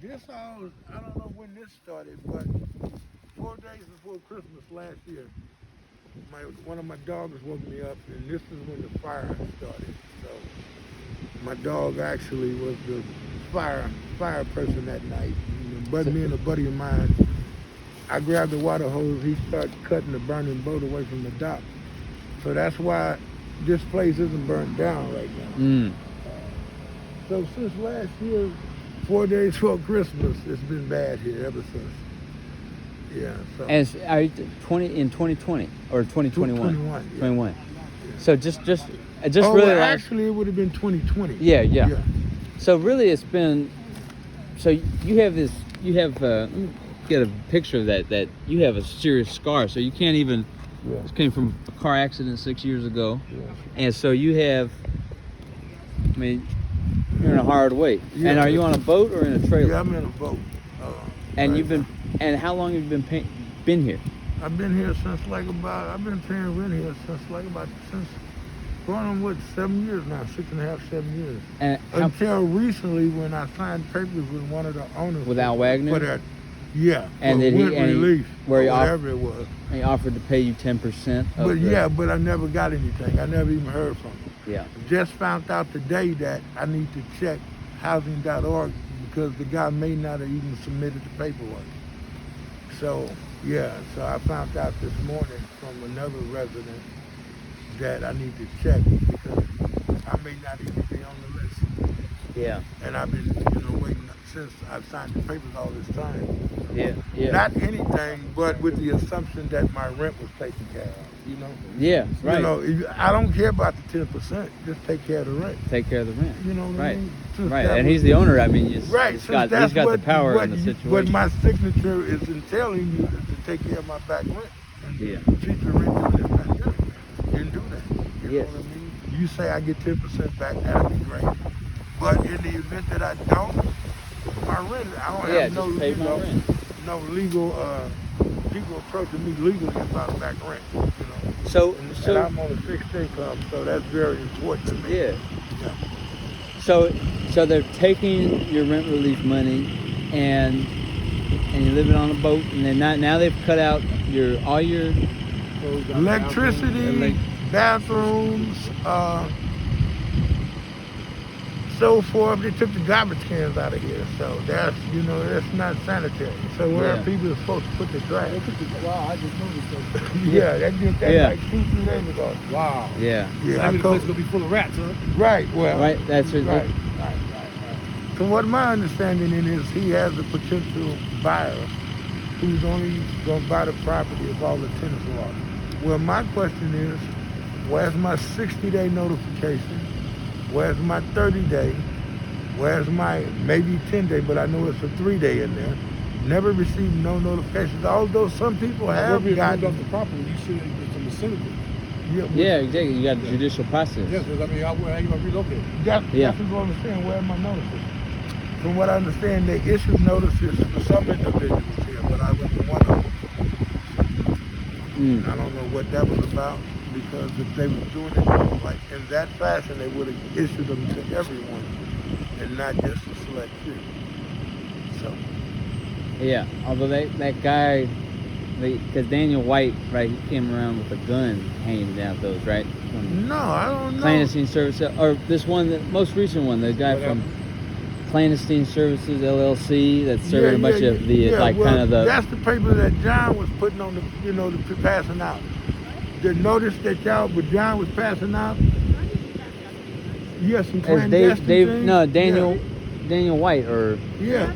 This all, I don't know when this started, but 4 days before Christmas last year, one of my dogs woke me up, and this is when the fire started. So my dog actually was the fire person that night. But me and a buddy of mine, I grabbed the water hose. He started cutting the burning boat away from the dock. So that's why this place isn't burnt down right now. So since last year, 4 days before Christmas, it's been bad here ever since. Yeah. So. And are you 2020 or 2021? 21. Yeah. 21. Yeah. So just Oh, really well, actually, it would have been 2020. Yeah. So really, it's been. So you have this. You have. Let me get a picture of that you have a serious scar. So you can't even. Yeah. This came from a car accident 6 years ago, Yeah. and so you have. I mean, you're in a hard way. Yeah. And are you on a boat or in a trailer? Yeah, I'm in a boat. And right you've been. And how long have you been here? I've been here since I've been paying rent here since going on 7 years now, 6.5, 7 years. And until recently when I signed papers with one of the owners. With Al Wagner? For that, yeah. And for did he, rent and relief, where he whatever it was. He offered to pay you 10%. But I never got anything. I never even heard from him. Yeah. Just found out today that I need to check housing.org because the guy may not have even submitted the paperwork. So, yeah, so I found out this morning from another resident that I need to check because I may not even be on the list. Yeah. And I've been, waiting since I've signed the papers all this time. Yeah. Not anything, but with the assumption that my rent was taken care of, Yeah, right. I don't care about the 10%. Just take care of the rent. Take care of the rent. You know what right. I mean? Right, and he's the owner. I mean, he's right. got the power in the situation. What my signature is entailing you is to take care of my back rent. Yeah. Keep the rent during this pandemic. You can do that. You Yes. know what I mean? You say I get 10% back, that'd be great. But in the event that I don't, my rent, I don't have no legal people approaching me legally about back rent. So I'm on a fixed income, so that's very important to me. Yeah. So they're taking your rent relief money, and you're living on a boat, and then now they've cut out all your electricity, bathrooms, so forth. They took the garbage cans out of here, so that's not sanitary. So where people are supposed to put the trash. Wow, I just noticed that. Yeah, that like 2-3 days ago. Wow. Yeah. Yeah. The place gonna be full of rats, huh? Right. Well. Right. That's it. Right. So what my understanding is, he has a potential buyer who's only going to buy the property if all the tenants are lost. Well, my question is, where's my 60-day notification? Where's my 30-day? Where's my maybe 10-day, but I know it's a 3-day in there. Never received no notifications, although some people have gotten off the property. You should have been from the vicinity. Yeah, exactly. You got a judicial process. Yes, because how you gonna relocate? That's what I'm saying. Where are my notices? From what I understand, they issued notices for some individuals here, but I wasn't one of them. I don't know what that was about, because if they were doing it like in that fashion, they would have issued them to everyone and not just a select few. So. Yeah, although that guy, because Daniel White, right, he came around with a gun hanging down those, right? No, I don't know. Clandestine Services, or this one, the most recent one, the guy from Clandestine Services LLC that's serving a bunch of the kind of the. That's the paper that John was putting on the passing out. The notice that John was passing out. Yes, some clandestine things. Daniel White or. Yeah,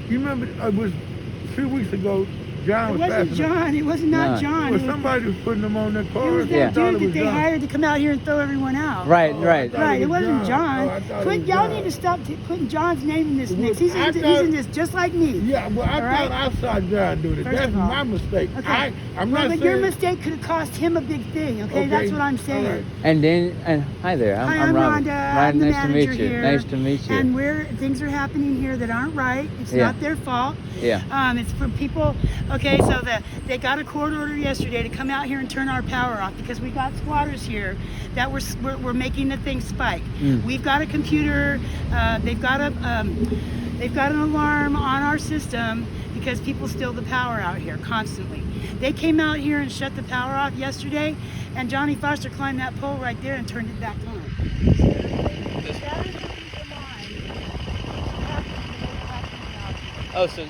you remember it was a few weeks ago. John was wasn't John. It was not John. Well, somebody was putting them on their car. It was that dude that they hired to come out here and throw everyone out. Right. It wasn't John. Y'all need to stop putting John's name in this mix. He's in this just like me. Yeah, well, I thought I saw John do it. That's my mistake. Okay. I'm not saying... your mistake could have cost him a big thing, okay? That's what I'm saying. Right. And hi there, I'm Rhonda. I'm the nice to meet manager you. here. Nice to meet you. And things are happening here that aren't right. It's not their fault. Yeah. It's from people. Okay, so they got a court order yesterday to come out here and turn our power off because we got squatters here that we're making the thing spike. We've got a computer. They've got They've got an alarm on our system because people steal the power out here constantly. They came out here and shut the power off yesterday, and Johnny Foster climbed that pole right there and turned it back on. That is the line. Oh, so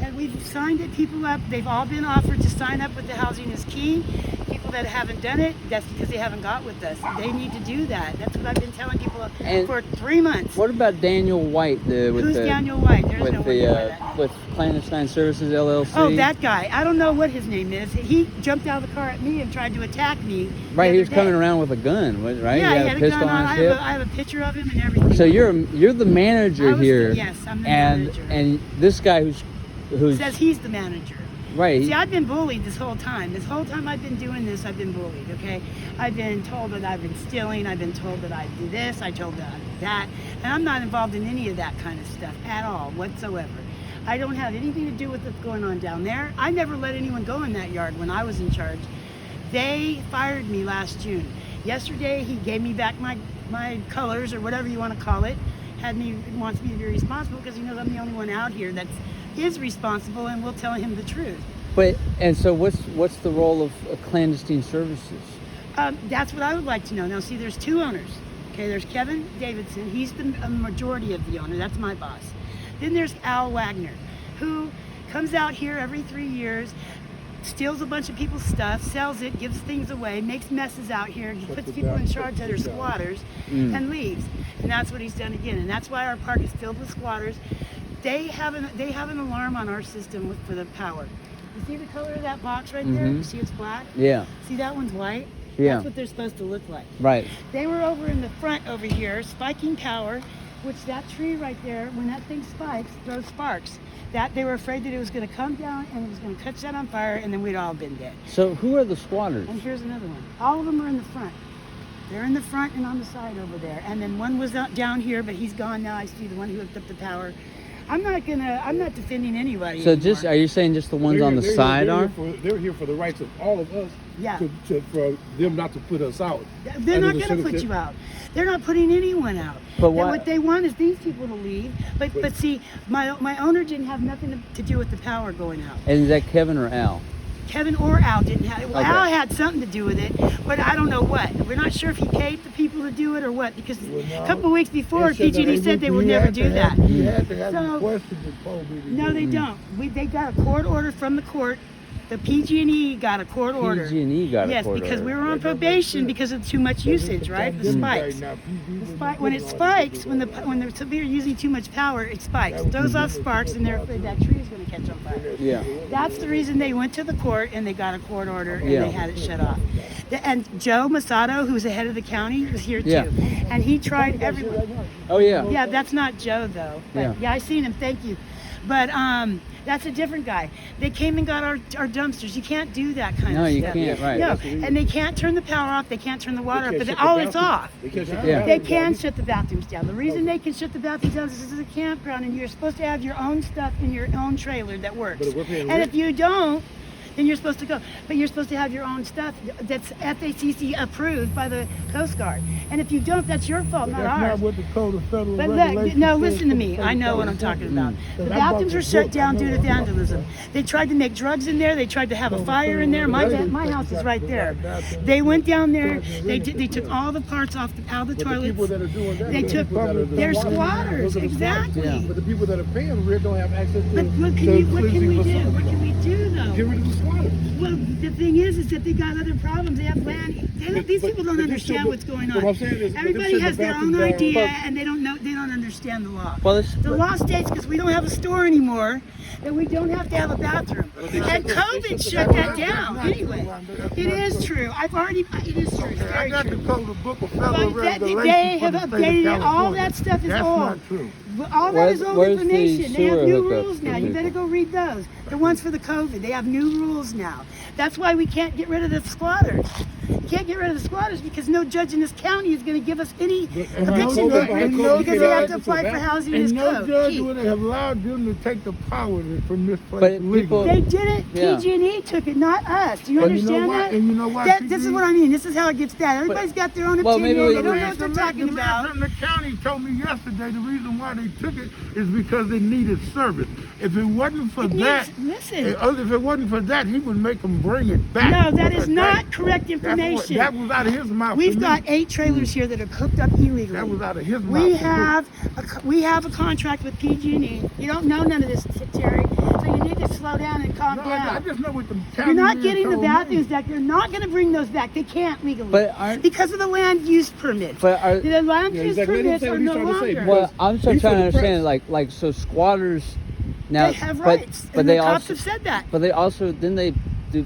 And we've signed it, people up. They've all been offered to sign up with the Housing is Key. People that haven't done it, that's because they haven't got with us. They need to do that. That's what I've been telling people And for 3 months. what about Daniel White? Who's Daniel White? There's with no way to know that. with Clandestine Services LLC? Oh, that guy. I don't know what his name is. He jumped out of the car at me and tried to attack me. Right, the he was other coming day. around with a gun, right? Yeah, he he had a pistol gun on on. his hip. I have a picture of him and everything. So you're the manager here. Yes, I'm the and manager. and this guy who's Says he's the manager. right. See, I've been bullied this whole time. This whole time I've been doing this, I've been bullied, okay? I've been told that I've been stealing. I've been told that I do this. I told that I do that. And I'm not involved in any of that kind of stuff at all, whatsoever. I don't have anything to do with what's going on down there. I never let anyone go in that yard when I was in charge. They fired me last June. Yesterday, he gave me back my colors, or whatever you want to call it. Wants me to be responsible because he knows I'm the only one out here that is responsible, and will tell him the truth. But and so what's the role of clandestine services? That's what I would like to know. Now, see, there's two owners. Okay, there's Kevin Davidson. He's the majority of the owner. That's my boss. Then there's Al Wagner, who comes out here every 3 years, steals a bunch of people's stuff, sells it, gives things away, makes messes out here, he puts people in charge that are squatters, and leaves. And that's what he's done again. And that's why our park is filled with squatters. They have an alarm on our system for the power. You see the color of that box right there? You see it's black? Yeah. See that one's white? Yeah. That's what they're supposed to look like. Right. They were over in the front over here, spiking power, which that tree right there, when that thing spikes, throws sparks. That they were afraid that it was going to come down and it was going to catch that on fire, and then we'd all been dead. So who are the squatters? And here's another one. All of them are in the front. They're in the front and on the side over there. And then one was down here, but he's gone now. I see the one who hooked up the power. I'm not defending anybody So anymore. are you saying just the ones on the side are? They're here for the rights of all of us. Yeah. For them not to put us out. They're not Under the going to put you out. They're not putting anyone out. But What they want is these people to leave. But see, my owner didn't have nothing to do with the power going out. And is that Kevin or Al? Kevin or Al didn't have it. Well, Okay. Al had something to do with it, but I don't know what. We're not sure if he paid the people to do it or what, because a couple of weeks before, PG&E said they would never do that. You had to have So- requested the probate. No, they don't. They got a court order from the court. The PG&E got a court order. PG&E got a Yes, court because order. we were on probation because of too much usage, right? The spikes. When it spikes, when they're severe using too much power, it spikes. Throws off sparks, and they're afraid that tree is going to catch on fire. Yeah. That's the reason they went to the court and they got a court order and Yeah. they had it shut off. And Joe Masato, who's the head of the county, was here too. Yeah. And he tried everyone. Oh yeah. Yeah, that's not Joe though. But Yeah. I seen him. Thank you. But that's a different guy. They came and got our dumpsters. You can't do that kind No, of you stuff. can't, right. No, and they can't turn the power off. They can't turn the water off. They But can't shut all the it's bathrooms. off. They can't shut the Yeah. They bathrooms can down. shut the bathrooms down. The reason they can shut the bathrooms down is this is a campground and you're supposed to have your own stuff in your own trailer that works. But we're paying And rent. if you don't, then you're supposed to go. But you're supposed to have your own stuff that's FACC approved by the Coast Guard. And if you don't, that's your fault, not That's ours. not what the code of federal But regulations look, no, says listen to for me. the I know what I'm talking about. The bathrooms were shut down due to vandalism. They tried to make drugs in there. They tried to have a fire in there. My house is right there. They went down there. They took all the parts out of the But the people toilets. that are doing that, They are the took. people that are the They're squatters. squatters. Those are the squatters. Exactly. But the people that are paying rent don't have access to But what can to we do? cleansing What facilities. can we do though? Get rid of the squatters. Well, the thing is that they got other problems. They have land. These people don't but understand but- what's going what on. I'm saying is, but them Everybody shutting has the their own bathrooms down- idea, and they don't know. They don't understand the law. Well, it's, The law states, because we don't have a store anymore, that we don't have to have a bathroom. And COVID shut that down. Anyway, it is true. It is true. It's I very got the true. code of book of federal But regulations they for have the state of updated it. All California. that stuff is That's old. not true. All that is old Where's the information. They have sewer new hookups rules for now. You better people? go read those. The ones for the COVID. They have new rules now. That's why we can't get rid of the squatters. You can't get rid of the squatters because no judge in this county is going to give us any And no eviction judge- papers and no because they have to judge- apply for housing in And this no code. judge Key. would have allowed them to take the power from this place But legally. people- They did it. Yeah. PG&E took it, not us. Do you But you know understand why- that? and you know why This is PG&E what I mean. This is how it gets bad. Everybody's got their own Well, opinion. maybe we- They don't know what they're talking The about. man from the county told me yesterday the reason why they took it is because they needed service. If it wasn't for It that, needs- listen. if it wasn't for that, he would make them bring it back. No, that is Because not correct that information. was out of his mouth. We've to me. got 8 trailers here that are hooked up illegally. That was out of his mouth. We to me. we have a contract with PG&E. You don't know none of this, Terry, so you need to slow down and calm No, down. I just know what the You're county not man getting the told me. bathrooms back. They're not going to bring those back. They can't legally. But aren't- because of the land use permits. But are, The land Yeah, use exactly. Let him permits say are what he's no trying to say, longer. because- well, I'm just He's trying to for the understand, press. like so squatters now, They have but, rights. but and they the cops also, have said that. but they also, didn't they do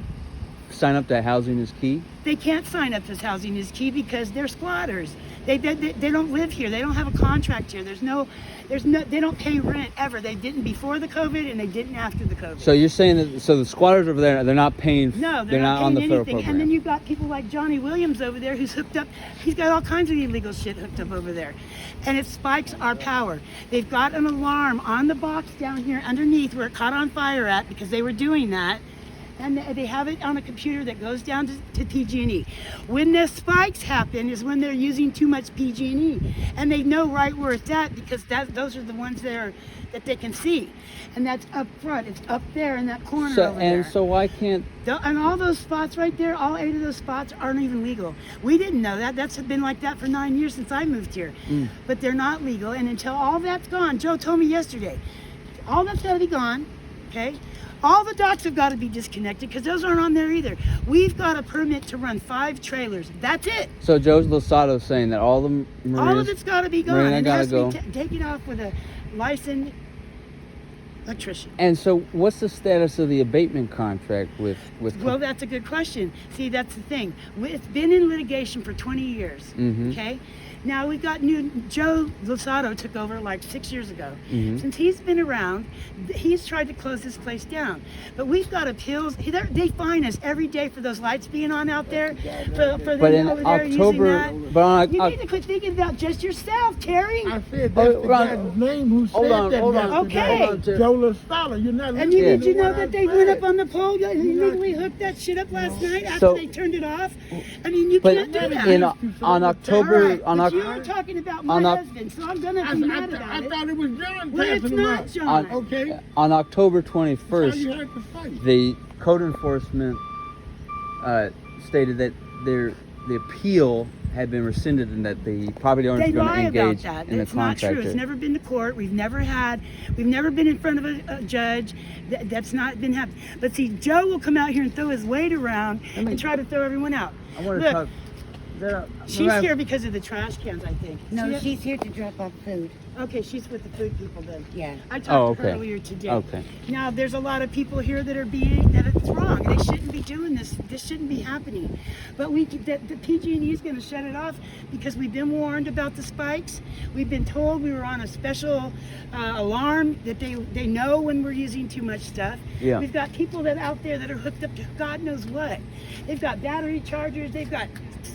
sign up that housing is key? They can't sign up as housing is key because they're squatters. They don't live here. They don't have a contract here. There's no, they don't pay rent ever. They didn't before the COVID and they didn't after the COVID. So you're saying that, so the squatters over there, they're not paying, No, they're not on the paying federal anything. program. And then you've got people like Johnny Williams over there who's hooked up. He's got all kinds of illegal shit hooked up over there. And it spikes our power. They've got an alarm on the box down here underneath where it caught on fire at because they were doing that. And they have it on a computer that goes down to PG&E. When the spikes happen is when they're using too much PG&E. And they know right where it's at because those are the ones that they can see. And that's up front. It's up there in that corner So, over there. and so why can't, And all those spots right there, all 8 of those spots aren't even legal. We didn't know that. That's been like that for 9 years since I moved here. But they're not legal. And until all that's gone, Joe told me yesterday, all that's got to be gone, okay? All the docks have got to be disconnected because those aren't on there either. We've got a permit to run 5 trailers. That's it. so Joe Losado saying that all the marinas, All of it's got to be gone. Marina And it gotta has go. to be taken off with a licensed electrician. and so what's the status of the abatement contract with Well, that's a good question. See, that's the thing. It's been in litigation for 20 years. Mhm. Okay. Now we got new. Joe Losado took over like 6 years ago. Mhm. Since he's been around, he's tried to close this place down. But we've got appeals. They fine us every day for those lights being on out there. For but them in over there using October, that. but on, You need to quit thinking about just yourself, Terry. I said that's the Ron, guy's name who said hold on, that. hold on. yesterday. Okay. Hold on, Terry. Joe LaSala, you're not And listening you, Yeah. did you to know what that I they went said. up on the pole and illegally hooked that shit up last night after So- they turned it off? I mean, you but can't do that. in on October, All right, on but you October, were talking about on my Oc- husband, so I'm gonna I, be I, mad I, about I it. thought it was John Well, it's passing them not out. John. Okay. on October That's how 21st, you had to fight. the code enforcement stated that the appeal had been rescinded and that the property owners They were going to lie about engage that. in the It's not true. contract. It's never been to court. We've never been in front of a judge. That's not been happening. But see, Joe will come out here and throw his weight around and try to throw everyone out. I want to Look, talk. she's here because of the trash cans, I think. No, See it? she's here to drop off food. Okay, she's with the food people then. Yeah. I talked Oh, to her okay. earlier today. Okay. Now, there's a lot of people here that it's wrong. They shouldn't be doing this. This shouldn't be happening. But the PG&E is going to shut it off because we've been warned about the spikes. We've been told we were on a special alarm that they know when we're using too much stuff. Yeah. We've got people that out there that are hooked up to God knows what. They've got battery chargers. They've got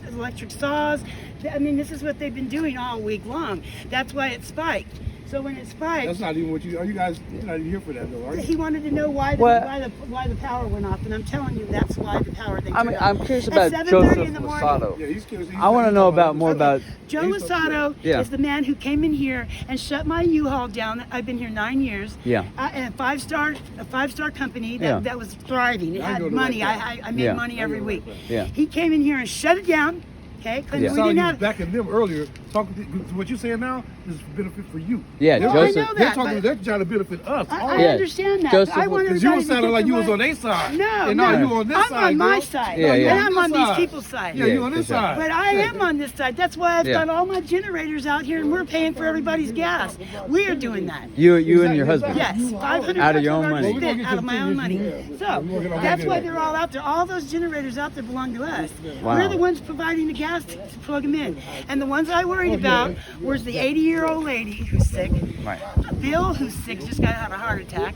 electric saws. I mean, this is what they've been doing all week long. That's why it spiked. So when it spiked, That's not even what you. Are you guys? You're not even here for that, though, are you? he wanted to know why the power went off, and I'm telling you that's why the power they turned off. I'm curious At about 7:30 Joseph in the morning. Losado. Yeah, he's curious. I want to know about more about. Joe He's Losado Yeah. is the man who came in here and shut my U-Haul down. I've been here 9 years. Yeah. And a five-star company Yeah. that was thriving. It I had go to money. that I made Yeah. money every week. Yeah. He came in here and shut it down. Okay, because Yeah. I we saw didn't you have. backing them earlier. Talking to what you're saying now is benefit for you. Yeah, No, I Joseph. know They're that, talking. but- They're trying to benefit us. I Yeah. understand that. Joseph, but I want Because you everybody was to sounding get like the you was right- on their side. No, and no. now you on this I'm side. on my girl. side. Yeah, yeah. And I'm on This these side. people's side. Yeah, you on this for sure. side. But I am on this side. That's why I've Yeah. got all my generators out here, and we're paying for everybody's gas. We are doing that. You and your husband. Yes, 500 Out of your own I've already money. spent out of my own money. So We're gonna that's get why it. they're all out there. All those generators out there belong to us. Wow. We're the ones providing the gas to plug them in. And the ones I worried about was the 80-year-old lady who's sick, Right. Bill who's sick, just got out of a heart attack.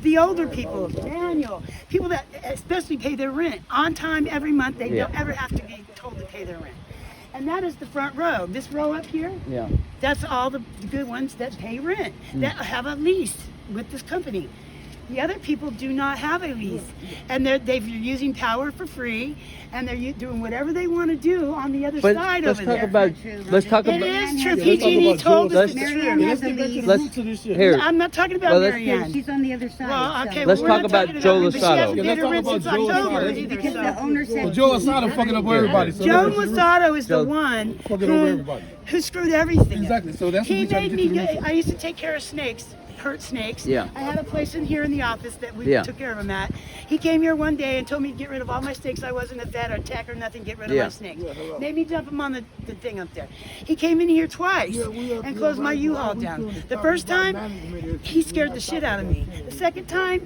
the older people, Daniel, people that especially pay their rent on time every month. They Yeah. don't ever have to be told to pay their rent. And that is the front row. This row up here, Yeah. that's all the good ones that pay rent, that have a lease with this company. The other people do not have a lease, and they're using power for free, and they're doing whatever they want to do on the other But side let's over talk there. about. Let's talk It about. is true. Let's talk PG&E about told Joe. us it's Mariana true. has the root Let's to this shit. here. I'm not talking about Well, let's- Marianne. She's on the other side. Well, okay, Let's we're talk not about talking Joe but she Lozado. hasn't Yeah, paid let's her talk rent about since Joe October Lozado. either, Because so. the owner said. Well, Joe Asada fucking up everybody. So Joe that's- Lozado is the Joe- one Fucking over everybody. who screwed everything up. Exactly. So that's what He we try to made get me to the root I used to take care of snakes, hurt snakes. Yeah. I had a place in here in the office that we Yeah. took care of them at. He came here one day and told me to get rid of all my snakes. I wasn't a vet or tech or nothing. Get rid of Yeah. my snakes. Made me dump them on the thing up there. He came in here twice and closed my U-Haul down. The first time, he scared the shit out of me. The second time,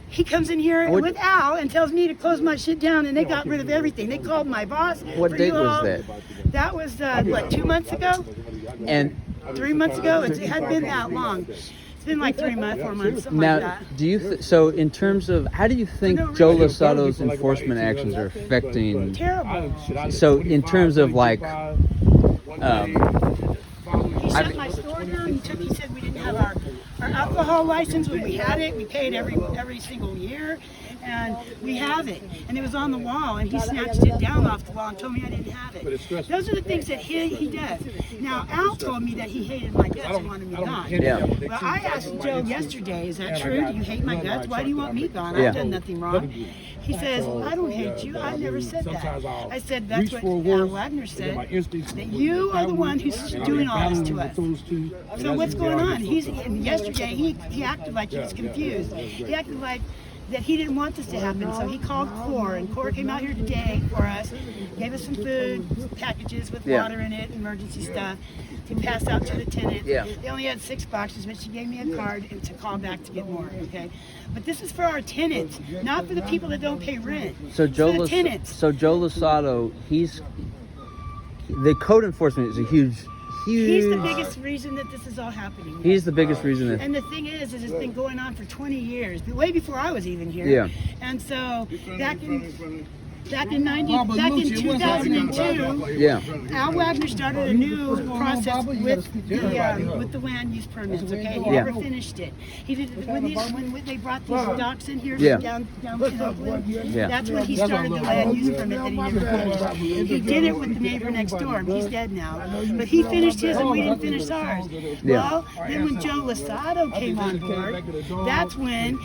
he comes in here What- with Al and tells me to close my shit down, and they got rid of everything. They called my boss. What for date was U-Haul. that? That was, what, 2 months ago? And 3 months ago? It hadn't been that long. It's been like 3 months, 4 months, something like now, that. do you? So, in terms of, how do you think For no Joe reason. Lozado's enforcement actions are affecting? Terrible. So, in terms of like, He shut my store down. He said we didn't have our alcohol license when we had it. We paid every single year, and we have it. And it was on the wall, and he snatched it down off the wall and told me I didn't have it. Those are the things that he does. Now, Al told me that he hated my guts and wanted me gone. Yeah. Well, I asked Joe yesterday, is that true? Do you hate my guts? Why do you want me gone? Yeah. I've done nothing wrong. He says, I don't hate you. I never said that. I said, that's what Al Wagner said, that you are the one who's doing all this to us. So what's going on? And yesterday, he acted like he was confused. He acted like that he didn't want this to happen. So he called Core, and Core came out here today for us, gave us some food, packages with Yeah. water in it, emergency stuff, to pass out to the tenants. Yeah. They only had 6 boxes, but she gave me a card and to call back to get more, okay? But this is for our tenants, not for the people that don't pay rent. So It's Joe, for the tenants. so Joe Lozado, the code enforcement is a huge. He's the biggest reason that this is all happening. He's the biggest reason that. And the thing is it's been going on for 20 years, way before I was even here. Yeah. And so back in 2002, Yeah. Al Wagner started a new process with the land use permits. Okay, he Yeah. never finished it. He did when they brought these docks in here Yeah. down to Oakland. Yeah. That's when he started the land use permit that he never finished. He did it with the neighbor next door. He's dead now, but he finished his and we didn't finish ours. Yeah. Well, then when Joe Lozado came on board, that's when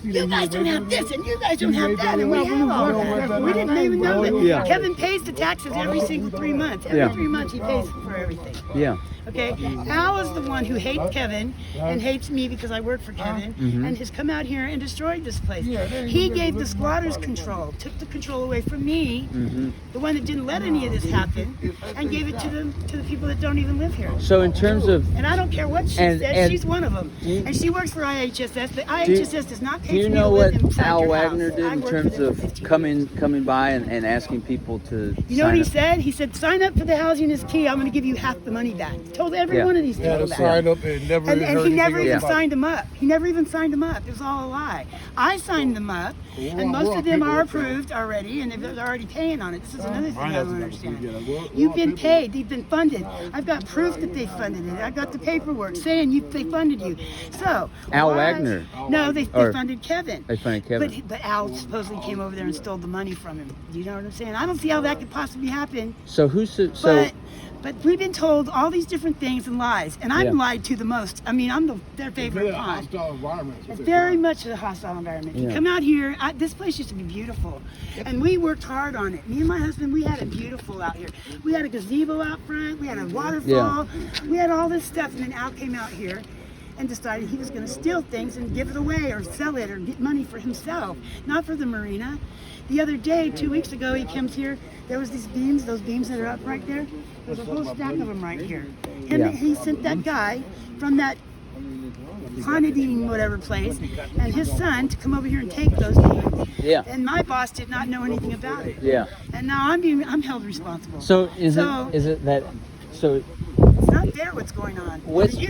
you guys don't have this and you guys don't have that, and we have all that. We didn't even know that. Yeah. Kevin pays the taxes every single 3 months. Every Yeah. 3 months he pays for everything. Yeah. Okay, Al is the one who hates Kevin and hates me because I work for Kevin and has come out here and destroyed this place. He gave the squatters control, took the control away from me, the one that didn't let any of this happen, and gave it to the people that don't even live here. So in terms of, And I don't care what she And- says, and- she's one of them. And she works for IHSS, but IHSS does not do pay you for me know to live what inside Al your Wagner house. did I in worked for terms them for of 15 coming by and asking people to You know what sign he up? said? He said, sign up for the housing is key. I'm going to give you half the money back. Told every Yeah. one of these Yeah, people to that. sign up and never And heard he never anything even else about it. signed them up. He never even signed them up. It was all a lie. I signed them up, and most of them are approved already, and they're already paying on it. This is another thing I don't understand. You've been paid. They've been funded. I've got proof that they funded it. I got the paperwork saying they funded you. So Al why- Wagner. No, they Or- funded Kevin. They funded Kevin. But Al supposedly came over there and stole the money from him. You know what I'm saying? I don't see how that could possibly happen. So But we've been told all these different things and lies, and I'm Yeah. lied to the most. I mean, I'm their favorite pawn. It's very much a hostile environment. You Yeah. come out here, this place used to be beautiful, and we worked hard on it. Me and my husband, we had it beautiful out here. We had a gazebo out front, we had a waterfall, we had all this stuff, and then Al came out here and decided he was going to steal things and give it away or sell it or get money for himself, not for the marina. The other day, 2 weeks ago, he comes here. There was those beams that are up right there. There's a whole stack of them right here. And Yeah. he sent that guy from that haunted eating whatever place and his son to come over here and take those beams. Yeah. And my boss did not know anything about it. Yeah. And now I'm held responsible. So is So- it that? So It's not care what's going on. What's- They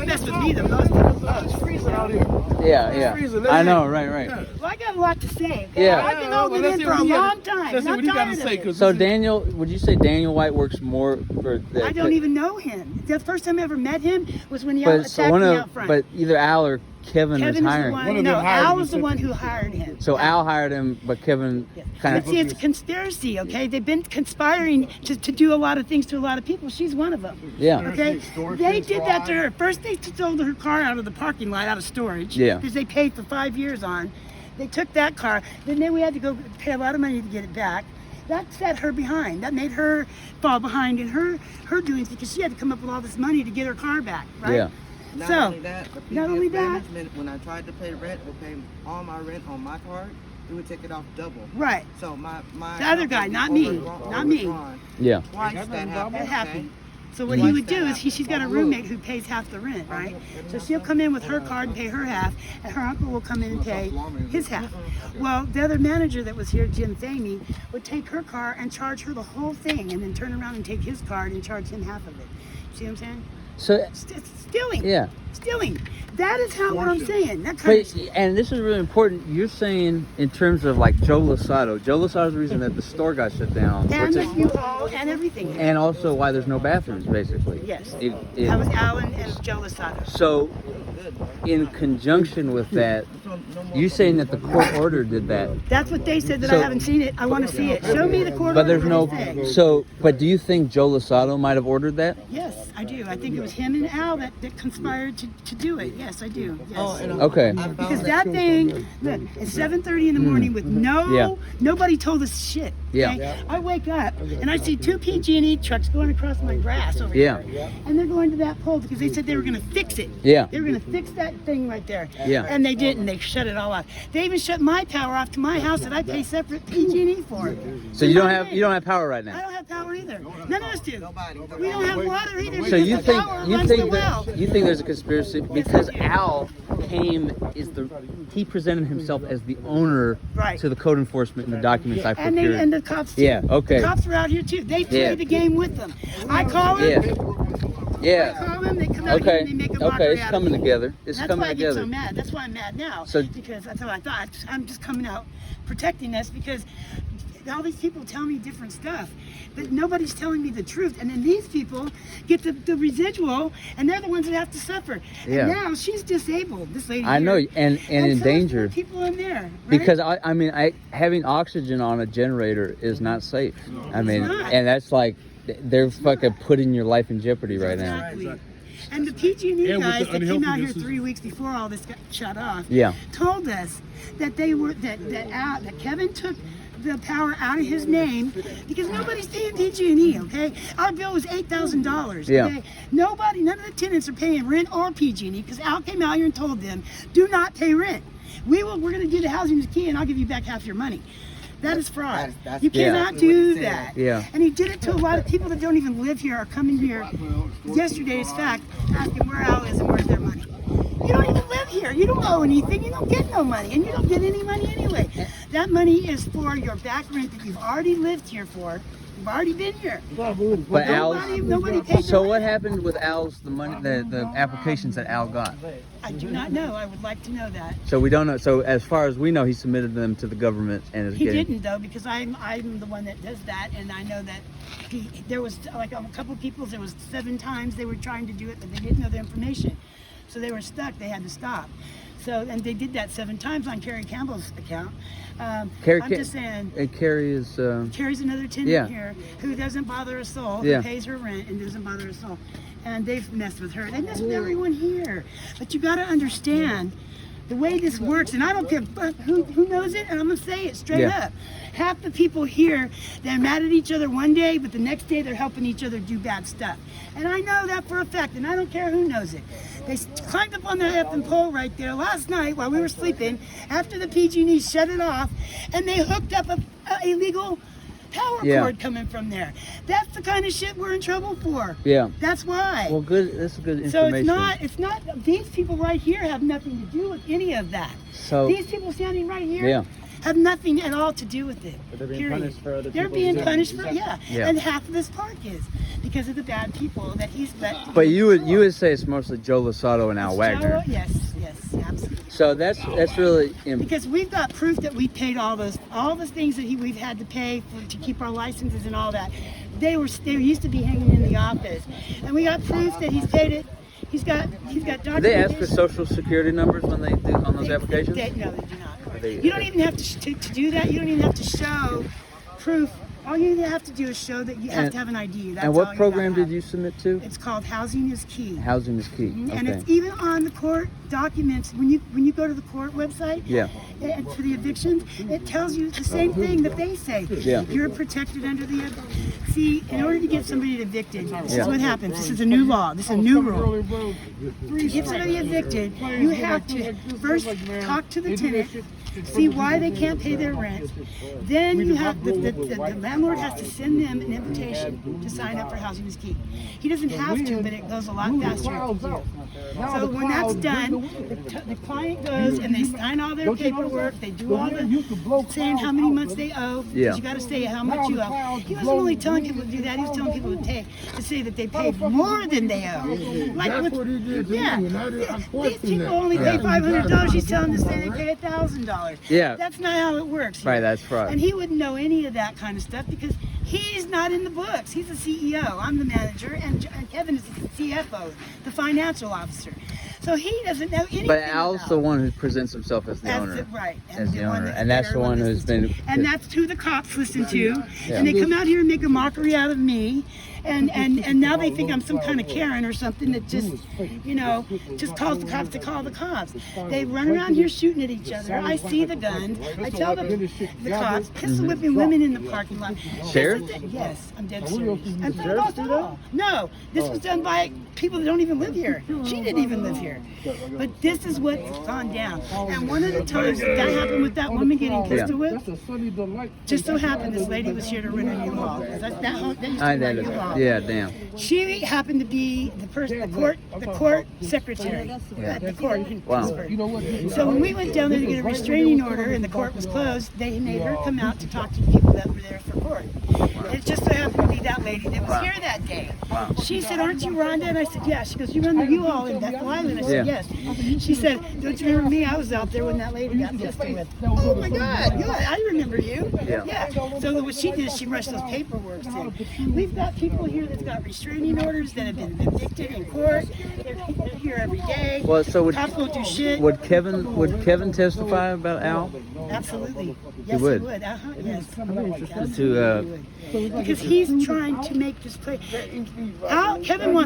mess with me the most. Well, It's freezing out here. Yeah. freezing. I know, right. I got a lot to say. Okay? Yeah. I've been holding in for a long time. Let's see I'm what you got to tired say. of it. 'Cause So this is- Daniel, would you say Daniel White works more for the? I don't even know him. The first time I ever met him was when he But attacked so one me of, out front. but either Al or Kevin Kevin is is the hiring. One one. of No, them hired Al him, was the so- one who hired him. So Al hired him, but Kevin kind But see, it's a conspiracy, okay? They've been conspiring to do a lot of things to a lot of people. She's one of them. Yeah. Okay? Storage They is did that to fraud. her. First, they stole her car out of the parking lot, out of storage. Yeah. Because they paid for 5 years on. They took that car. Then we had to go pay a lot of money to get it back. That set her behind. That made her fall behind in her doings because she had to come up with all this money to get her car back, right? Yeah. Not So, only that, the not only previous that- management, when I tried to pay rent or pay all my rent on my card, it would take it off double. Right. So my The other guy, not me. Not me. Yeah. Twice that happened. That okay? happened. So what he Twice would that do is happened. she's got a roommate who pays half the rent, right? So she'll come in with her card and pay her half, and her uncle will come in and pay his half. Well, the other manager that was here, Jim Thamey, would take her car and charge her the whole thing, and then turn around and take his card and charge him half of it. See what I'm saying? So It's stealing. yeah. Stealing. That is how what I'm saying. That kind of But, and this is really important. You're saying in terms of like Joe Losado. Joe Losado's the reason that the store got shut down. and which the is- U-Haul and everything. and also why there's no bathrooms, basically. Yes. It- That was Alan and Joe Losado. so, in conjunction with that, you saying that the court order did that, That's what they said that So- I haven't seen it. I want to see it. Show me the court but there's order no. what they say. So, but do you think Joe Losado might have ordered that? Yes, I do. I think it was him and Al that conspired to do it. Yes, I do. Yes. Oh, and Okay. I found Because that thing, look, it's 7:30 in the morning with nobody told us shit. Yeah. okay? I wake up and I see two PG&E trucks going across my grass over Yeah. here, and they're going to that pole because they said they were going to fix it. Yeah. They were going to fix that thing right there. Yeah. And they didn't. They shut it all off. They even shut my power off to my house that I pay separate PG&E for. So you don't have power right I now. don't have power either. None of us do. nobody. We don't have water either. So because you the think power runs the well. there's a conspiracy because Al he presented himself as the owner Right. to the code enforcement and the documents I And procured. the cops too. Yeah, okay. The cops were out here too. They play Yeah. the game with them. I call them. Yeah. I Yeah. call them. They come out here Okay. and they make a Okay. mockery It's out coming of me. together. It's That's coming why I get together. so mad. That's why I'm mad now. So- because that's how I thought. I'm just coming out protecting us because all these people tell me different stuff, but nobody's telling me the truth. And then these people get the residual, and they're the ones that have to suffer. Yeah. And now she's disabled. This lady. I know, here. and in so is danger. the people in there. Right? Because having oxygen on a generator is not safe. I mean, not. and that's like they're fucking putting your life in jeopardy right now. Exactly. And the PG&E And with guys the that came out here unhealthiness 3 weeks before all this got shut off, Yeah. told us that they were that Kevin took the power out of his name because nobody's paying PG&E. Okay, our bill was $8,000. Yeah. Okay, none of the tenants are paying rent or PG&E because Al came out here and told them, do not pay rent. We're going to do the housing is key, and I'll give you back half your money. That is fraud. That's You cannot exactly what do he said. that. Yeah. And he did it to a lot of people that don't even live here or coming here. Yesterday's fact, asking where Al is and where's their money. You don't even live here. You don't owe anything. You don't get no money. And you don't get any money anyway. That money is for your back rent that you've already lived here for. You've already been here. But Al's. Nobody paid So the what rent. happened with Al's the money, the applications that Al got? I do not know. I would like to know that. So we don't know. So as far as we know, he submitted them to the government and is He getting. didn't though, because I'm the one that does that, and I know that there was like a couple people. There was 7 times they were trying to do it, but they didn't know the information, so they were stuck. They had to stop. So and they did that 7 times on Carrie Campbell's account. Carrie I'm Ca- just saying. And Carrie is. Carrie's another tenant Yeah. here who doesn't bother a soul, Yeah. who pays her rent and doesn't bother a soul. And they've messed with her. They mess with everyone here. But you got to understand the way this works, and I don't care who knows it, and I'm going to say it straight Yeah. up. Half the people here, they're mad at each other one day, but the next day they're helping each other do bad stuff. And I know that for a fact, and I don't care who knows it. They climbed up on the effing pole right there last night while we were sleeping, after the PG&E shut it off, and they hooked up a illegal power Yeah. cord coming from there. That's the kind of shit we're in trouble for. Yeah. That's why. Well, good. That's good So information. it's not, these people right here have nothing to do with any of that. So. These people standing right here Yeah. have nothing at all to do with it. But they're being period. punished for other They're people's being doing punished it. for, yeah. Yeah. And half of this park is because of the bad people that he's let. But you would say it's mostly Joe Losato and Al It's Wagner. Joe- Yes, absolutely. So that's really Because we've got proof that we paid all the things that we've had to pay to keep our licenses and all that. They used to be hanging in the office, and we got proof that he's paid it. He's got documentation. Do they ask for social security numbers when they do on those applications? No, they do not. You don't even have to do that. You don't even have to show proof. All you have to do is show that you have to have an ID. That's and all what program gotta did you submit to? It's called Housing is Key. Housing is Key. Okay. And it's even on the court documents. When you go to the court website, Yeah. and for the evictions, it tells you the same thing that they say. Yeah. You're protected under the. See, in order to get somebody evicted, this Yeah. is what happens. This is a new law. This is a new rule. To get somebody evicted, you have to first talk to the tenant, see why they can't pay their rent. Then you have the landlord has to send them an invitation to sign up for Housing is Key. He doesn't have to, but it goes a lot faster if you do. So when that's done, the client goes and they sign all their paperwork. They do all the saying how many months they owe. Because Yeah. you got to say how much you owe. He wasn't only telling people to do that. He was telling people to say that they paid more than they owe. Like That's with, what he did to yeah, me, and I these question people that. only pay $500. He's telling them to say they pay $1,000. Yeah. That's not how it works. Right, here. that's fraud. And he wouldn't know any of that kind of stuff because he's not in the books. He's the CEO. I'm the manager, and Kevin is the CFO, the financial officer. So he doesn't know anything. But Al's about the it. one who presents himself as the That's owner. it, right. As the owner. that And that's the one everyone who's been. listens to. And that's who the cops listen to. Yeah. And they come out here and make a mockery out of me. And now they think I'm some kind of Karen or something that just, just calls the cops to call the cops. They run around here shooting at each other. I see the guns. I tell the cops, pistol whipping women in the parking lot. Sheriff? Yes, I'm dead serious. And that's all. No, this was done by people that don't even live here. She didn't even live here. But this is what's gone down. And one of the times that happened with that woman getting pistol whipped, just so happened this lady was here to rent a U-Haul. That used to be my U-Haul. Yeah, damn. She happened to be the court secretary at the court in Wow. Pittsburgh. So when we went down there to get a restraining order and the court was closed, they made her come out to talk to the people that were there for court. It just so happened to be that lady that was here that day. She said, "Aren't you Rhonda?" And I said, "Yeah." She goes, "You run the U-Haul in Bethel Island?" I said, Yeah. "Yes." She said, "Don't you remember me? I was out there when that lady got pistol whipped." Oh my God! Yeah, I remember you. Yeah. So what she did is she rushed those paperwork in. We've got people here that's got restraining orders that have been evicted in court. They're here every day. Well, so would Cops won't do shit. Kevin testify about Al? Absolutely. Yes, would? he would. Yes. To Because he's trying to make this place. Kevin wants